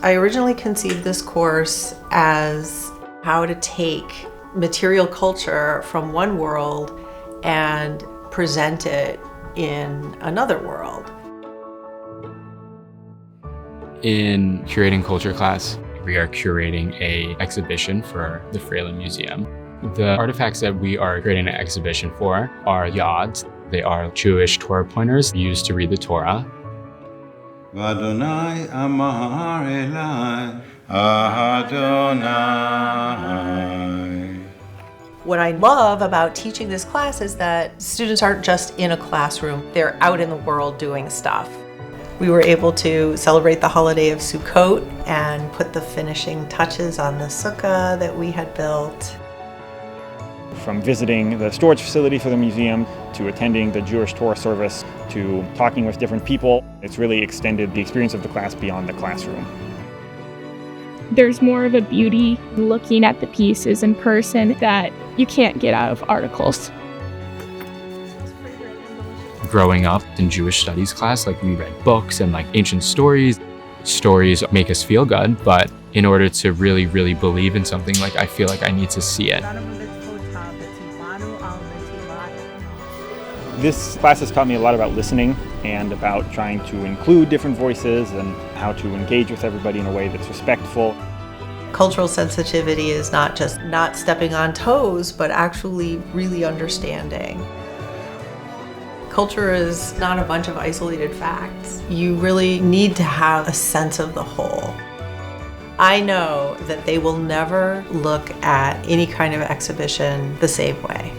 I originally conceived this course as how to take material culture from one world and present it in another world. In Curating Culture Class, we are curating an exhibition for the Fralin Museum. The artifacts that we are creating an exhibition for are yads. They are Jewish Torah pointers used to read the Torah. Adonai amar elai, Adonai. What I love about teaching this class is that students aren't just in a classroom, they're out in the world doing stuff. We were able to celebrate the holiday of Sukkot and put the finishing touches on the sukkah that we had built. From visiting the storage facility for the museum, to attending the Jewish Torah service, to talking with different people, it's really extended the experience of the class beyond the classroom. There's more of a beauty looking at the pieces in person that you can't get out of articles. Growing up in Jewish studies class, we read books and ancient stories. Stories make us feel good, but in order to really, really believe in something, I feel like I need to see it. This class has taught me a lot about listening and about trying to include different voices and how to engage with everybody in a way that's respectful. Cultural sensitivity is not just not stepping on toes, but actually really understanding. Culture is not a bunch of isolated facts. You really need to have a sense of the whole. I know that they will never look at any kind of exhibition the same way.